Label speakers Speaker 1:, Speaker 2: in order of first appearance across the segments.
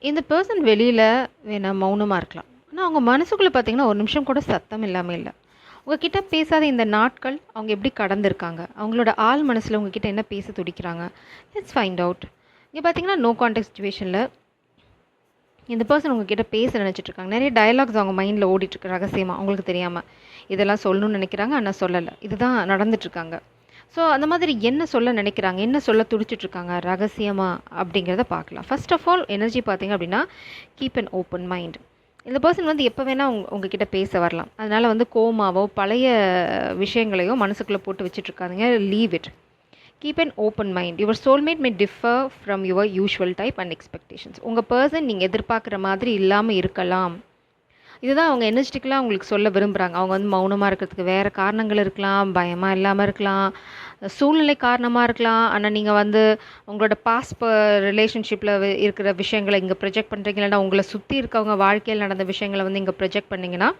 Speaker 1: இந்த பெர்சன் வெளியில வேணா மௌனமா இருக்கலாம். ஆனா, அவங்க மனசுக்குள்ள பார்த்தீங்கன்னா, ஒரு நிமிஷம் கூட சத்தம் இல்லாம இல்ல. உங்ககிட்ட பேசாத இந்த நாட்கள், அவங்க எப்படி கடந்திருக்காங்க? அவங்களோட ஆழ் மனசுல உங்ககிட்ட என்ன பேச துடிக்கிறாங்க? Let's find out. இங்க பார்த்தீங்கன்னா, நோ கான்டெக்ஸ்ட் சிச்சுவேஷன்ல இந்த பெர்சன் உங்ககிட்ட பேச நினைச்சிட்டு இருக்காங்க. நெறைய டயலாக்ஸ் அவங்க மைண்ட்ல ஓடிட்டு இருக்கு ரகசியமா, அவங்களுக்கு தெரியாம. இதெல்லாம் சொல்லணும்னு நினைக்கிறாங்க, ஆனா சொல்லல. இதுதான் நடந்துட்டு இருக்காங்க. ஸோ, அந்த மாதிரி என்ன சொல்ல நினைக்கிறாங்க? என்ன சொல்ல துடிச்சிட்டு இருக்காங்க ரகசியமா? அப்படிங்கிறத பார்க்கலாம். ஃபர்ஸ்ட் ஆஃப் ஆல் எனர்ஜி பார்த்தீங்க அப்படின்னா, கீப் அன் ஓப்பன் மைண்ட். இந்த பர்சன் வந்து எப்போ வேணால் உங்ககிட்ட பேச வரலாம். அதனால் வந்து கோமாவோ பழைய விஷயங்களையோ மனசுக்குள்ளே போட்டு வச்சுட்டு இருக்காதீங்க. Leave it. Keep an open mind. Your soulmate May differ from your usual type and expectations. உங்கள் பர்சன் நீங்கள் எதிர்பார்க்குற மாதிரி இல்லாமல் இருக்கலாம். இதுதான் அவங்க எனர்ஜெட்டிக்கலாக உங்களுக்கு சொல்ல விரும்புகிறாங்க. அவங்க வந்து மௌனமாக இருக்கிறதுக்கு வேறு காரணங்கள் இருக்கலாம், பயமாக இல்லாமல் இருக்கலாம், சூழ்நிலை காரணமாக இருக்கலாம். ஆனால் நீங்கள் வந்து உங்களோட பாஸ்ட் ரிலேஷன்ஷிப்பில் இருக்கிற விஷயங்களை இங்கே ப்ரொஜெக்ட் பண்ணுறீங்க, இல்லைன்னா உங்களை சுற்றி இருக்கவங்க வாழ்க்கையில் நடந்த விஷயங்களை வந்து இங்கே ப்ரொஜெக்ட் பண்ணிங்கன்னா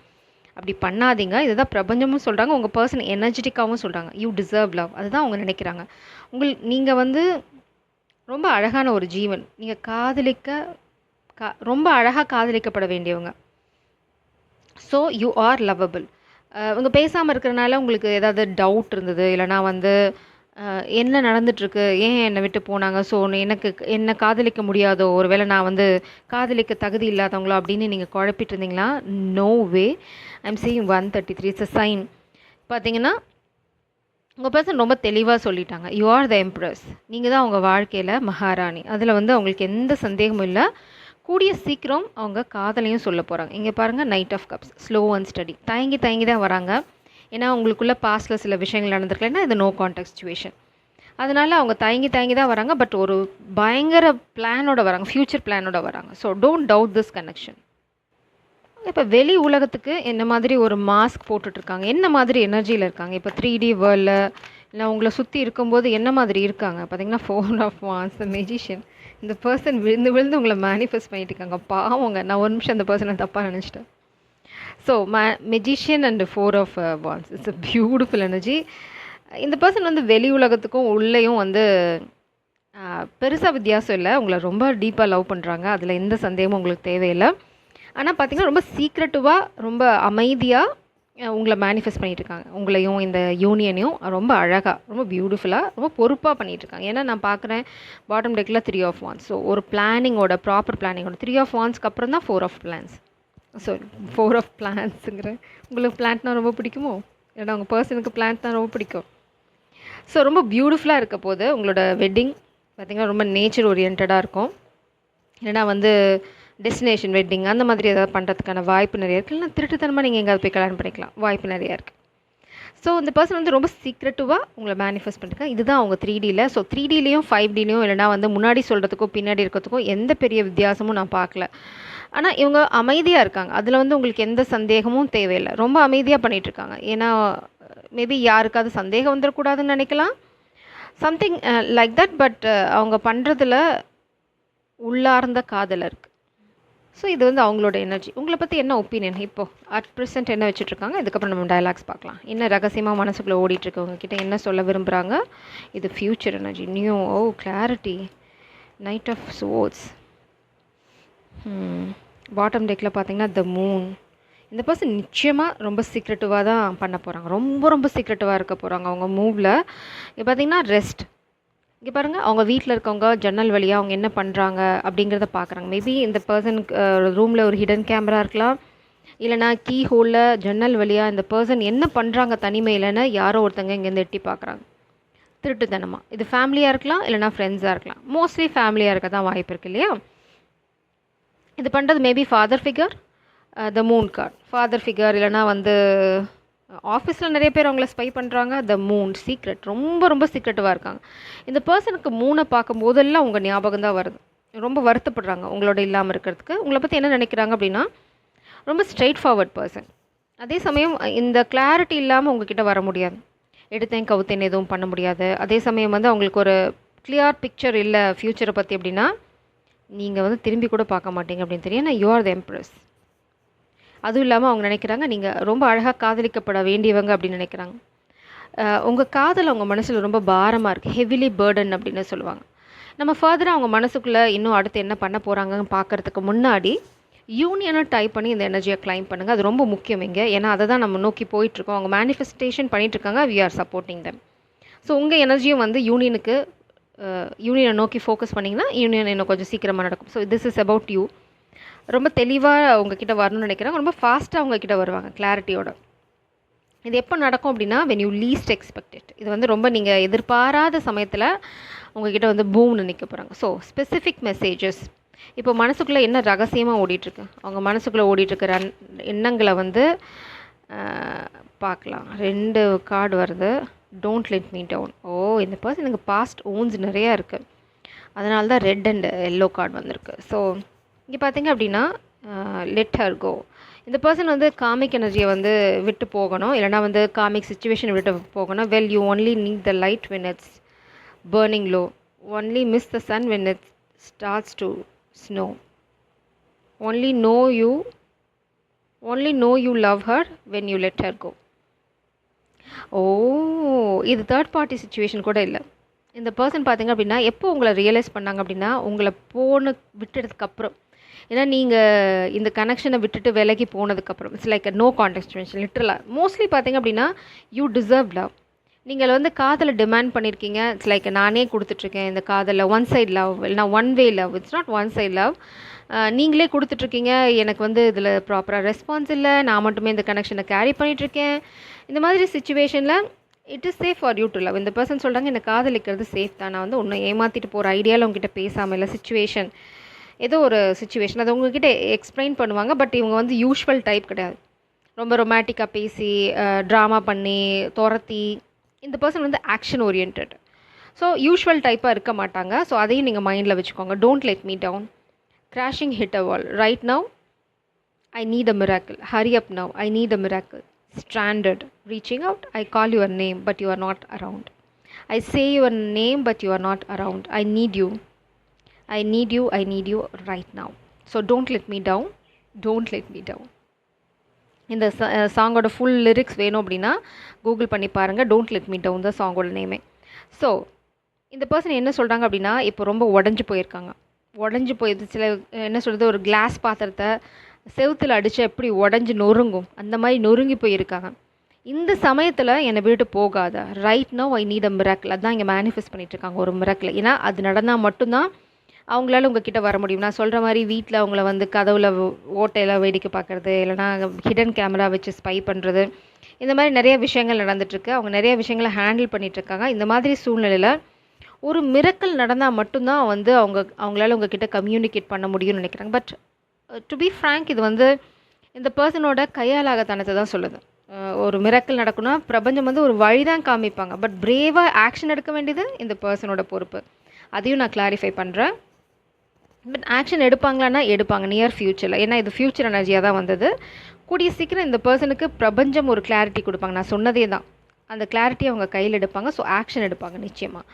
Speaker 1: அப்படி பண்ணாதீங்க. இதுதான் பிரபஞ்சமும் சொல்கிறாங்க, உங்கள் பர்சன் எனர்ஜெட்டிக்காகவும் சொல்கிறாங்க. You deserve love. அதுதான் அவங்க நினைக்கிறாங்க. நீங்கள் வந்து ரொம்ப அழகான ஒரு ஜீவன். நீங்கள் ரொம்ப அழகாக காதலிக்கப்பட வேண்டியவங்க. So you are lovable. இவங்க பேசாமல் இருக்கிறனால உங்களுக்கு ஏதாவது டவுட் இருந்தது, இல்லைனா வந்து என்ன நடந்துட்டுருக்கு, ஏன் என்னை விட்டு போனாங்க, ஸோ எனக்கு என்ன காதலிக்க முடியாதோ, ஒருவேளை நான் வந்து காதலிக்க தகுதி இல்லாதவங்களோ அப்படின்னு நீங்கள் குழப்பிட்டு இருந்தீங்களா? No way. I'm seeing 133. It's a sign. பார்த்தீங்கன்னா உங்கள் பர்சன் ரொம்ப தெளிவாக சொல்லிட்டாங்க. You are the empress. நீங்கள் தான் அவங்க வாழ்க்கையில் மகாராணி. அதில் வந்து அவங்களுக்கு எந்த சந்தேகமும் இல்லை. கூடிய சீக்கிரம் அவங்க காதலையும் சொல்ல போகிறாங்க. இங்கே பாருங்கள், knight of cups, slow and steady. தயங்கி தான் வராங்க. ஏன்னா உங்களுக்குள்ளே பாஸ்ட்டில் சில விஷயங்கள் நடந்திருக்கலன்னா இது நோ கான்டெக்ட் சிச்சுவேஷன். அதனால் அவங்க தயங்கி தான் வராங்க. பட் ஒரு பயங்கர பிளானோட வராங்க, ஃப்யூச்சர் பிளானோட வராங்க. So don't doubt this connection. இப்போ வெளி உலகத்துக்கு என்ன மாதிரி ஒரு மாஸ்க் போட்டுட்ருக்காங்க, என்ன மாதிரி எனர்ஜியில் இருக்காங்க, இப்போ 3D வேர்ல்டில் இல்லை உங்களை சுற்றி இருக்கும்போது என்ன மாதிரி இருக்காங்க பார்த்தீங்கன்னா, 4 ஆஃப் வான்ஸ், த மெஜிஷியன். இந்த பர்சன் விழுந்து உங்களை மேனிஃபெஸ்ட் பண்ணிட்டு இருக்காங்க. பாவங்க, நான் ஒரு நிமிஷம் அந்த பர்சனை தப்பாக நினச்சிட்டேன். So magician and 4 of wands, it's a beautiful energy. இந்த பர்சன் வந்து வெளி உலகத்துக்கும் உள்ளேயும் வந்து பெருசாக வித்தியாசம் இல்லை. உங்களை ரொம்ப டீப்பாக லவ் பண்ணுறாங்க, அதில் எந்த சந்தேகமும் உங்களுக்கு தேவையில்லை. ஆனால் பார்த்திங்கன்னா ரொம்ப சீக்ரெட்டிவாக, ரொம்ப அமைதியாக உங்களை மேனிஃபெஸ்ட் பண்ணிகிட்ருக்காங்க. உங்களையும் இந்த யூனியனையும் ரொம்ப அழகாக, ரொம்ப பியூட்டிஃபுல்லாக, ரொம்ப பொறுப்பாக பண்ணிகிட்ருக்காங்க. ஏன்னா நான் பார்க்குறேன் பாட்டம் டெக்கில் 3 ஆஃப் வான்ஸ். ஸோ ஒரு பிளானிங்கோட, ப்ராப்பர் பிளானிங்கோட 3 ஆஃப் வான்ஸ்க்கு அப்புறம் தான் 4 ஆஃப் பிளான்ஸ். ஸோ 4 ஆஃப் பிளான்ஸுங்கிறேன். உங்களுக்கு பிளான்ட்னா ரொம்ப பிடிக்குமோ? ஏன்னா உங்கள் பர்சனுக்கு பிளான்ட் தான் ரொம்ப பிடிக்கும். ஸோ ரொம்ப பியூட்டிஃபுல்லாக இருக்க போது உங்களோட வெட்டிங் பார்த்திங்கன்னா ரொம்ப நேச்சர் ஓரியன்டாக இருக்கும். இல்லைனா வந்து டெஸ்டினேஷன் வெட்டிங் அந்த மாதிரி ஏதாவது பண்ணுறதுக்கான வாய்ப்பு நிறைய இருக்குது. இல்லைனா திருட்டுத்தனமாக நீங்கள் எங்கேயாவது போய் கல்யாணம் பண்ணிக்கலாம், வாய்ப்பு நிறையா இருக்குது. ஸோ இந்த பர்சன் வந்து ரொம்ப சீக்ரெட்டிவாக உங்களை மேனிஃபெஸ்ட் பண்ணிருக்காங்க. இதுதான் அவங்க 3Dயில். ஸோ 3Dலேயும் 5Dலேயும் இல்லைனா வந்து முன்னாடி சொல்கிறதுக்கும் பின்னாடி இருக்கிறதுக்கும் எந்த பெரிய வித்தியாசமும் நான் பார்க்கல. ஆனால் இவங்க அமைதியாக இருக்காங்க. அதில் வந்து உங்களுக்கு எந்த சந்தேகமும் தேவையில்லை. ரொம்ப அமைதியாக பண்ணிகிட்ருக்காங்க. ஏன்னா மேபி யாருக்காவது சந்தேகம் வந்துடக்கூடாதுன்னு நினைக்கலாம், சம்திங் லைக் தட். பட் அவங்க பண்ணுறதுல உள்ளார்ந்த காதல் இருக்குது. ஸோ இது வந்து அவங்களோட எனர்ஜி. உங்களை பற்றி என்ன ஒப்பீனியன் இப்போது அட் ப்ரெசென்ட் என்ன வச்சுட்ருக்காங்க? இதுக்கப்புறம் நம்ம டயலாக்ஸ் பார்க்கலாம். என்ன ரகசியமாக மனசுக்குள்ளே ஓடிட்டுருக்கவங்க கிட்டே என்ன சொல்ல விரும்புகிறாங்க? இது future energy, new, clarity, knight of swords. Bottom டெக்கில் பார்த்தீங்கன்னா த மூன். இந்த பர்சன் நிச்சயமாக ரொம்ப சீக்ரெட்டிவாக தான் பண்ண போகிறாங்க. ரொம்ப சீக்ரெட்டிவாக இருக்க போகிறாங்க அவங்க மூவில். இப்போ பார்த்தீங்கன்னா ரெஸ்ட். இங்கே பாருங்கள், அவங்க வீட்டில் இருக்கவங்க ஜன்னல் வழியாக அவங்க என்ன பண்ணுறாங்க அப்படிங்கிறத பார்க்குறாங்க. மேபி இந்த பர்சனுக்கு ரூமில் ஒரு ஹிடன் கேமரா இருக்கலாம், இல்லைனா கீ ஹோலில் ஜன்னல் வழியாக இந்த பர்சன் என்ன பண்ணுறாங்க தனிமையிலன்னு யாரோ ஒருத்தங்க இங்கேருந்து எட்டி பார்க்குறாங்க திருட்டுத்தனமாக. இது ஃபேமிலியாக இருக்கலாம், இல்லைனா ஃப்ரெண்ட்ஸாக இருக்கலாம். மோஸ்ட்லி ஃபேமிலியாக இருக்க தான் வாய்ப்பு இருக்குது இல்லையா? இது பண்ணுறது maybe father figure, the moon card. Father figure இல்லைனா வந்து ஆஃபீஸில் நிறைய பேர் அவங்கள ஸ்பை பண்ணுறாங்க. த மூன், சீக்ரெட், ரொம்ப சீக்ரெட்டிவாக இருக்காங்க. இந்த பர்சனுக்கு மூனை பார்க்கும் போதெல்லாம் உங்கள் ஞாபகம் தான் வருது. ரொம்ப வருத்தப்படுறாங்க உங்களோட இல்லாமல் இருக்கிறதுக்கு. உங்களை பற்றி என்ன நினைக்கிறாங்க அப்படின்னா, ரொம்ப ஸ்ட்ரெயிட் ஃபார்வர்ட் பர்சன். அதே சமயம் இந்த கிளாரிட்டி இல்லாமல் உங்ககிட்ட வர முடியாது. எடுத்தேன் கவுத்தேன் எதுவும் பண்ண முடியாது. அதே சமயம் வந்து அவங்களுக்கு ஒரு கிளியர் பிக்சர் இல்லை ஃப்யூச்சரை பற்றி அப்படின்னா, நீங்கள் வந்து திரும்பி கூட பார்க்க மாட்டீங்க அப்படின்னு தெரியும். ஏன்னா யூ ஆர் த எம்ப்ரஸ். அதுவும் இல்லாமல் அவங்க நினைக்கிறாங்க நீங்கள் ரொம்ப அழகாக காதலிக்கப்பட வேண்டியவங்க அப்படின்னு நினைக்கிறாங்க. உங்கள் காதல் அவங்க மனசில் ரொம்ப பாரமாக இருக்குது, ஹெவிலி பேர்டன் அப்படின்னு சொல்லுவாங்க. நம்ம ஃபர்தராக அவங்க மனசுக்குள்ளே இன்னும் அடுத்து என்ன பண்ண போகிறாங்கன்னு பார்க்குறதுக்கு முன்னாடி யூனியனை டைப் பண்ணி இந்த எனர்ஜியை கிளைம் பண்ணுங்கள். அது ரொம்ப முக்கியம் இங்கே. ஏன்னா அதை தான் நம்ம நோக்கி போயிட்டுருக்கோம். அவங்க மேனிஃபெஸ்டேஷன் பண்ணிகிட்ருக்காங்க. We are supporting them. So உங்கள் எனர்ஜியும் வந்து யூனியனை நோக்கி ஃபோக்கஸ் பண்ணிங்கன்னா யூனியன் இன்னும் கொஞ்சம் சீக்கிரமாக நடக்கும். So this is about you. ரொம்ப தெளிவாக உங்ககிட்ட வரணும்னு நினைக்கிறாங்க. ரொம்ப ஃபாஸ்ட்டாக உங்ககிட்ட வருவாங்க கிளாரிட்டியோட. இது எப்போ நடக்கும் அப்படின்னா when you least expect it. இது வந்து ரொம்ப நீங்கள் எதிர்பாராத சமயத்தில் உங்ககிட்ட வந்து பூம்னு நிற்க போகிறாங்க. So specific messages. இப்போ மனசுக்குள்ளே என்ன ரகசியமாக ஓடிட்டுருக்கு, அவங்க மனசுக்குள்ளே ஓடிட்டுருக்கிற எண்ணங்களை வந்து பார்க்கலாம். 2 கார்டு வருது. Don't let me down. இந்த பர்சனுக்கு பாஸ்ட் ஓன்ஸ் நிறையா இருக்குது. அதனால தான் ரெட் அண்ட் எல்லோ கார்டு வந்திருக்கு. ஸோ இங்கே பார்த்தீங்க அப்படின்னா லெட் ஹர் கோ. இந்த பர்சன் வந்து காமிக் எனர்ஜியை வந்து விட்டு போகணும், இல்லைனா வந்து காமிக் சுச்சுவேஷனை விட்டு போகணும். Well you only need the light when it's burning low. Only miss the sun when it starts to snow. Only know you love her when you let her go. இது தேர்ட் பார்ட்டி சுச்சுவேஷன் கூட இல்லை. இந்த person பார்த்தீங்க அப்படின்னா எப்போ உங்களை realise பண்ணாங்க அப்படின்னா உங்களை விட்டுறதுக்கப்புறம். ஏன்னா நீங்கள் இந்த கனெக்ஷனை விட்டுட்டு விலகி போனதுக்கப்புறம். It's like no contact situation லிட்டரலாக. மோஸ்ட்லி பார்த்தீங்க அப்படின்னா யூ டிசர்வ் லவ். நீங்கள் வந்து காதலை டிமாண்ட் பண்ணியிருக்கீங்க. இட்ஸ் லைக் நானே கொடுத்துட்ருக்கேன் இந்த காதலில். ஒன் சைட் லவ் இல்லைனா one way love. It's not one side love. நீங்களே கொடுத்துட்ருக்கீங்க. எனக்கு வந்து இதில் ப்ராப்பராக ரெஸ்பான்ஸ் இல்லை, நான் மட்டுமே இந்த கனெக்ஷனை கேரி பண்ணிகிட்ருக்கேன். இந்த மாதிரி சுச்சுவேஷனில் it is safe for you to love. இந்த பர்சன் சொல்கிறாங்க என்னை காதலிக்கிறது சேஃப் தான். நான் வந்து ஒன்றும் ஏமாற்றிட்டு போகிற ஐடியாவில் உங்ககிட்ட பேசாமல் இல்லை. சுச்சுவேஷன் ஏதோ ஒரு சுச்சுவேஷன் அது உங்ககிட்ட எக்ஸ்பிளைன் பண்ணுவாங்க. பட் இவங்க வந்து யூஷுவல் டைப் கிடையாது. ரொம்ப ரொமான்டிக்காக பேசி ட்ராமா பண்ணி துரத்தி. இந்த பர்சன் வந்து ஆக்ஷன் ஓரியன்ட். ஸோ யூஷுவல் டைப்பாக இருக்க மாட்டாங்க. ஸோ அதையும் நீங்கள் மைண்டில் வச்சுக்கோங்க. Don't let me down. Crashing hit a wall. Right now I need a miracle. Hurry up now I need a miracle. Stranded. Reaching out. I call your name but you are not around. I say your name but you are not around. I need you. I need you. I need you right now. So don't let me down. Don't let me down. இந்த சாங்கோட full lyrics வேணும் அப்படின்னா Google பண்ணி பாருங்கள். Don't let me down the சாங்கோட நேமே. So இந்த person என்ன சொல்கிறாங்க அப்படின்னா இப்போ ரொம்ப உடஞ்சி போயிருக்காங்க. உடஞ்சி போயிது. சில என்ன சொல்கிறது, ஒரு கிளாஸ் பாத்திரத்தை செவுத்தில் அடித்து எப்படி உடஞ்சி நொறுங்கும் அந்த மாதிரி நொறுங்கி போயிருக்காங்க. இந்த சமயத்தில் என்னை விட்டு போகாத. Right now I need a miracle. அதுதான் இங்கே மேனிஃபெஸ்ட் பண்ணிகிட்ருக்காங்க ஒரு மிராக்கிள். ஏன்னா அது நடந்தால் மட்டும்தான் அவங்களால உங்ககிட்ட வர முடியும். நான் சொல்கிற மாதிரி வீட்டில் அவங்கள வந்து கதவுல ஓட்டையில் வேடிக்கை பார்க்குறது, இல்லைனா ஹிடன் கேமரா வச்சு ஸ்பை பண்ணுறது, இந்த மாதிரி நிறைய விஷயங்கள் நடந்துகிட்ருக்கு. அவங்க நிறைய விஷயங்களை ஹேண்டில் பண்ணிகிட்ருக்காங்க. இந்த மாதிரி சூழ்நிலையில் ஒரு மிராக்கிள் நடந்தால் மட்டும்தான் வந்து அவங்களால உங்ககிட்ட கம்யூனிகேட் பண்ண முடியும்னு நினைக்கிறாங்க. பட் டு பி ஃப்ராங்க், இது வந்து இந்த பர்சனோட கையாலாகத்தனத்தை தான் சொல்லுது. ஒரு மிராக்கிள் நடக்குன்னா பிரபஞ்சம் வந்து ஒரு வழி தான் காமிப்பாங்க. பட் பிரேவாக ஆக்ஷன் எடுக்க வேண்டியது இந்த பர்சனோட பொறுப்பு. அதையும் நான் கிளாரிஃபை பண்ணுறேன். பட் ஆக்ஷன் எடுப்பாங்களான்னா எடுப்பாங்க நியர் ஃப்யூச்சரில். ஏன்னா இது ஃப்யூச்சர் எனர்ஜியாக தான் வந்தது. கூடிய சீக்கிரம் இந்த பர்சனுக்கு பிரபஞ்சம் ஒரு கிளாரிட்டி கொடுப்பாங்க. நான் சொன்னதே தான், அந்த கிளாரிட்டி அவங்க கையில் எடுப்பாங்க. ஸோ ஆக்ஷன் எடுப்பாங்க நிச்சயமாக.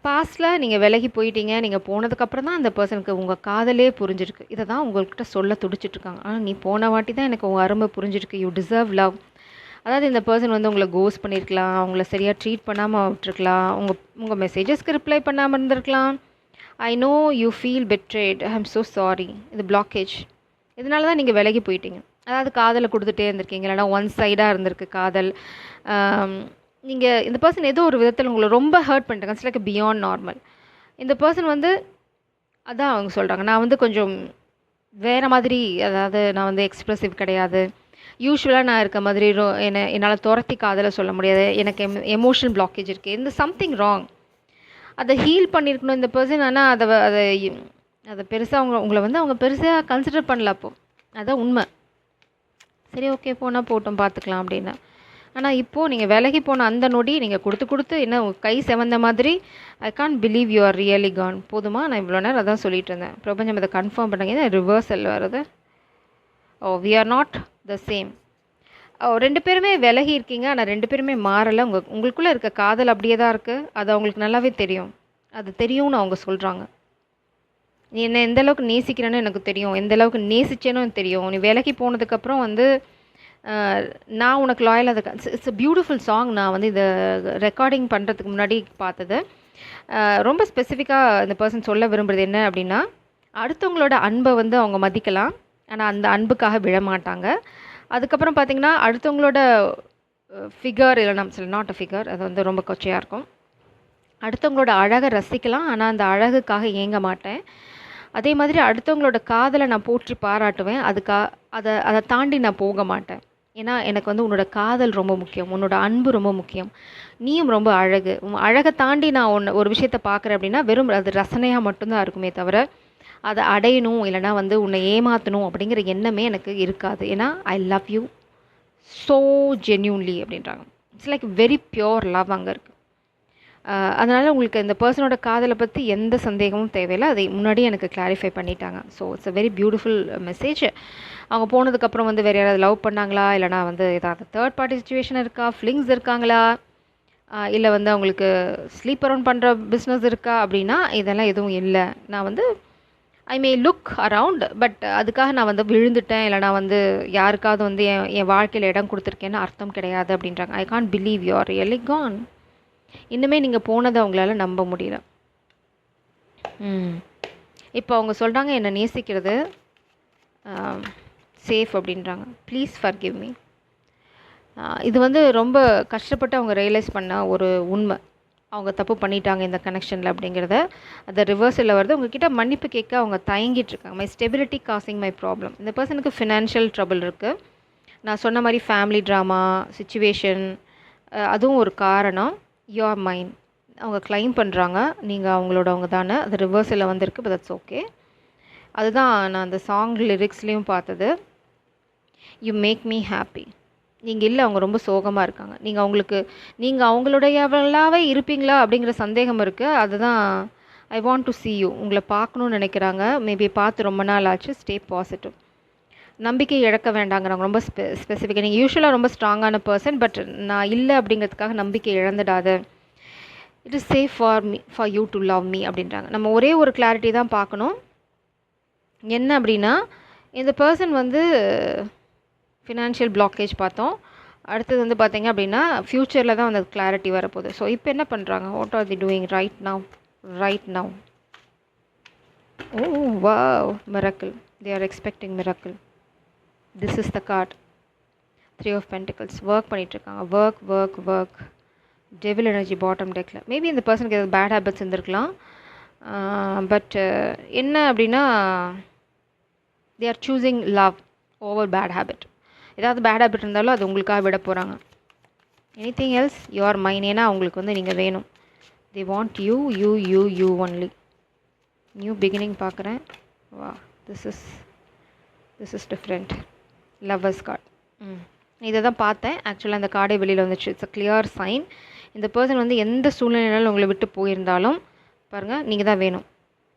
Speaker 1: பாஸ்ட்டில் நீங்கள் விலகி போயிட்டீங்க. நீங்கள் போனதுக்கப்புறம் தான் அந்த பர்சனுக்கு உங்கள் காதலே புரிஞ்சிருக்கு. இதை தான் உங்கள்கிட்ட சொல்ல துடிச்சிட்ருக்காங்க. ஆனால் நீ போன வாட்டி தான் எனக்கு உங்கள் அருமை புரிஞ்சிருக்கு. You deserve love. அதாவது இந்த பர்சன் வந்து உங்களை கோஸ் பண்ணியிருக்கலாம், அவங்கள சரியாக ட்ரீட் பண்ணாமல் விட்டுருக்கலாம், உங்கள் மெசேஜஸ்க்கு ரிப்ளை பண்ணாமல் இருந்திருக்கலாம். I know you feel betrayed. I am so sorry. இது பிளாக்கேஜ். இதனால தான் நீங்கள் விலகி போயிட்டீங்க. அதாவது காதலை கொடுத்துட்டே இருந்திருக்கீங்க, இல்லைனா ஒன் சைடாக இருந்திருக்கு காதல். நீங்கள் இந்த பர்சன் ஏதோ ஒரு விதத்தில் உங்களை ரொம்ப ஹர்ட் பண்ணிட்டாங்க. It's like beyond normal. இந்த பர்சன் வந்து அதான் அவங்க சொல்கிறாங்க, நான் வந்து கொஞ்சம் வேறு மாதிரி, அதாவது நான் வந்து எக்ஸ்ப்ரெசிவ் கிடையாது, யூஸ்வலாக நான் இருக்க மாதிரி என்னால் துரத்தி காதலை சொல்ல முடியாது, எனக்கு எமோஷனல் பிளாக்கேஜ் இருக்குது, இந்த சம்திங் ராங். அதை ஹீல் பண்ணியிருக்கணும் இந்த பர்சன். ஆனால் அதை பெருசாக உங்களை வந்து அவங்க பெருசாக கன்சிடர் பண்ணல. அப்போது அதான் உண்மை. சரி, ஓகே, போனால் போட்டோம், பார்த்துக்கலாம் அப்படின்னு. ஆனால் இப்போது நீங்கள் விலகி போன அந்த நொடி நீங்கள் கொடுத்து என்ன உங்கள் கை செவந்த மாதிரி, I can't believe you are really gone. போதுமா? நான் இவ்வளோ நேரம் அதான் சொல்லிட்டு இருந்தேன். பிரபஞ்சம் இதை கன்ஃபார்ம் பண்ணுங்க. ரிவர்சல் வருது. We are not the same. 2 பேருமே விலகி இருக்கீங்க. ஆனால் 2 பேருமே மாறலை. உங்களுக்குள்ளே இருக்க காதல் அப்படியே தான் இருக்குது. அது அவங்களுக்கு நல்லாவே தெரியும். அது தெரியும்னு அவங்க சொல்கிறாங்க. நீ என்ன எந்த அளவுக்கு நேசிக்கிறேன்னு எனக்கு தெரியும், எந்த அளவுக்கு நேசிச்சேன்னு எனக்கு தெரியும். நீ விலகி போனதுக்கப்புறம் வந்து நான் உனக்கு லாயலாக இருக்கேன். It's a beautiful song. நான் வந்து இதை ரெக்கார்டிங் பண்ணுறதுக்கு முன்னாடி பார்த்தது. ரொம்ப ஸ்பெசிஃபிக்காக இந்த பர்சன் சொல்ல விரும்புறது என்ன அப்படின்னா, அடுத்தவங்களோட அன்பை வந்து அவங்க மதிக்கலாம். ஆனா, அந்த அன்புக்காக விழமாட்டாங்க. அதுக்கப்புறம் பார்த்தீங்கன்னா, அடுத்தவங்களோட ஃபிகர் இல்லைனா நாட் அ ஃபிகர், அது வந்து ரொம்ப கொச்சையா இருக்கும். அடுத்தவங்களோட அழகை ரசிக்கலாம். ஆனா, அந்த அழகுக்காக ஏங்க மாட்டேன். அதே மாதிரி அடுத்தவங்களோட காதலை நான் போற்றி பாராட்டுவேன். அதை தாண்டி நான் போக மாட்டேன். ஏன்னா, எனக்கு வந்து உன்னோட காதல் ரொம்ப முக்கியம். உன்னோட அன்பு ரொம்ப முக்கியம். நீயும் ரொம்ப அழகு. உன் அழகை தாண்டி நான் ஒரு விஷயத்த பார்க்குறேன் அப்படின்னா, வெறும் அது ரசனையாக மட்டும்தான் இருக்குமே தவிர, அதை அடையணும் இல்லைனா வந்து உன்னை ஏமாற்றணும் அப்படிங்கிற எண்ணமே எனக்கு இருக்காது. ஏன்னா, I love you so genuinely அப்படின்றாங்க. It's like very pure love அங்கே இருக்குது. அதனால் உங்களுக்கு இந்த பர்சனோட காதலை பற்றி எந்த சந்தேகமும் தேவையில்லை. அதை முன்னாடியே எனக்கு கிளாரிஃபை பண்ணிட்டாங்க. So it's a very beautiful message. அவங்க போனதுக்கப்புறம் வந்து வேறு யாராவது லவ் பண்ணாங்களா, இல்லைனா வந்து ஏதாவது தேர்ட் பார்ட்டி சுச்சுவேஷன் இருக்கா, ஃப்ளிங்ஸ் இருக்காங்களா, இல்லை வந்து அவங்களுக்கு ஸ்லீப் அரவுண்ட் பண்ணுற பிஸ்னஸ் இருக்கா அப்படின்னா இதெல்லாம் எதுவும் இல்லை. நான் வந்து ஐ மே லுக் அரவுண்ட், பட் அதுக்காக நான் வந்து விழுந்துட்டேன் இல்லை நான் வந்து யாருக்காவது வந்து என் வாழ்க்கையில் இடம் கொடுத்துருக்கேன்னு அர்த்தம் கிடையாது அப்படின்றாங்க. I can't believe you are really gone. இன்னுமே நீங்கள் போனதை அவங்களால நம்ப முடியல. இப்போ அவங்க சொல்கிறாங்க, என்னை நேசிக்கிறது சேஃப் அப்படின்றாங்க. Please forgive me. இது வந்து ரொம்ப கஷ்டப்பட்டு அவங்க ரியலைஸ் பண்ண ஒரு உண்மை. அவங்க தப்பு பண்ணிட்டாங்க இந்த கனெக்ஷனில் அப்படிங்கிறத. அது ரிவர்ஸில் வருது. உங்ககிட்ட மன்னிப்பு கேட்க அவங்க தயங்கிட்டு இருக்காங்க. My stability causing my problem. இந்த பர்சனுக்கு ஃபினான்ஷியல் ட்ரபிள் இருக்குது. நான் சொன்ன மாதிரி ஃபேமிலி ட்ராமா சிச்சுவேஷன் அதுவும் ஒரு காரணம். யூ ஆர் மைன் அவங்க கிளைம் பண்ணுறாங்க. நீங்கள் அவங்களோடவங்க தானே. அது ரிவர்ஸில் வந்திருக்கு, பட் தட்ஸ் ஓகே. அதுதான் நான் அந்த சாங் லிரிக்ஸ்லேயும் பார்த்தது. You make me happy. நீங்கள் இல்லை, அவங்க ரொம்ப சோகமாக இருக்காங்க. நீங்கள் அவங்களுடையவளாகவே இருப்பீங்களா அப்படிங்கிற சந்தேகம் இருக்குது. அதுதான் I want to see you. உங்களை பார்க்கணுன்னு நினைக்கிறாங்க. மேபி பார்த்து ரொம்ப நாள் ஆச்சு. Stay positive. நம்பிக்கை இழக்க வேண்டாங்கிறாங்க. ரொம்ப ஸ்பெசிஃபிக்காக. நீங்கள் யூஸ்வலாக ரொம்ப ஸ்ட்ராங்கான பர்சன், பட் நான் இல்லை அப்படிங்கிறதுக்காக நம்பிக்கை இழந்துடாத. It is safe for you to love me அப்படின்றாங்க. நம்ம ஒரே ஒரு கிளாரிட்டி தான் பார்க்கணும். என்ன அப்படின்னா, இந்த பர்சன் வந்து ஃபினான்ஷியல் பிளாக்கேஜ் பார்த்தோம். அடுத்தது வந்து பார்த்தீங்க அப்படின்னா ஃப்யூச்சரில் தான் அந்த கிளாரிட்டி வரப்போகுது. ஸோ இப்போ என்ன பண்ணுறாங்க? What are they doing right now? Oh wow, miracle. They are expecting miracle. This is the card. 3 of Pentacles. Work பண்ணிகிட்ருக்காங்க. ஒர்க் டெவில் எனர்ஜி பாட்டம் டெக்கில். மேபி இந்த பர்சனுக்கு ஏதாவது பேட் ஹேபிட்ஸ் இருந்திருக்கலாம். பட் என்ன அப்படின்னா, they are choosing love over bad habit. ஏதாவது bad habit இருந்தாலும் அது உங்களுக்காக விட போகிறாங்க. Anything else you are mine. ஏன்னா அவங்களுக்கு வந்து நீங்கள் வேணும். They want you only. New beginning பார்க்குறேன். வா, this is different. Lovers card. இதை தான் பார்த்தேன். ஆக்சுவலாக அந்த கார்டே வெளியில் வந்துச்சு. It's a clear sign. இந்த பர்சன் வந்து எந்த சூழ்நிலையினாலும் உங்களை விட்டு போயிருந்தாலும் பாருங்கள், நீங்கள் தான் வேணும்.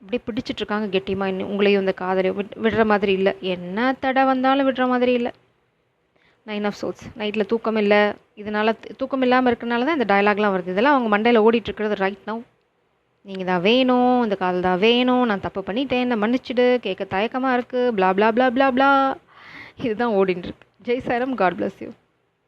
Speaker 1: அப்படியே பிடிச்சிட்ருக்காங்க கெட்டியமாக. உங்களையும் இந்த காதலை விடுற மாதிரி இல்லை. என்ன தடை வந்தாலும் விடுற மாதிரி இல்லை. 9 of Swords. நைட்டில் தூக்கம் இல்லை. இதனால் தூக்கம் இல்லாமல் இருக்கிறனால தான் இந்த டயலாக்லாம் வருது. இதெல்லாம் அவங்க மண்டையில் ஓடிட்டுருக்கிறது ரைட் நவ். நீங்கள் தான் வேணும், இந்த காதல் தான் வேணும், நான் தப்பு பண்ணிட்டேன், நான் மன்னிச்சிடு, கேட்க தயக்கமாக இருக்குது, பிளா பிளா பிளா பிளா பிளா. இதுதான் ஓடின்னு இருக்கு. Jai Sairam. God bless you.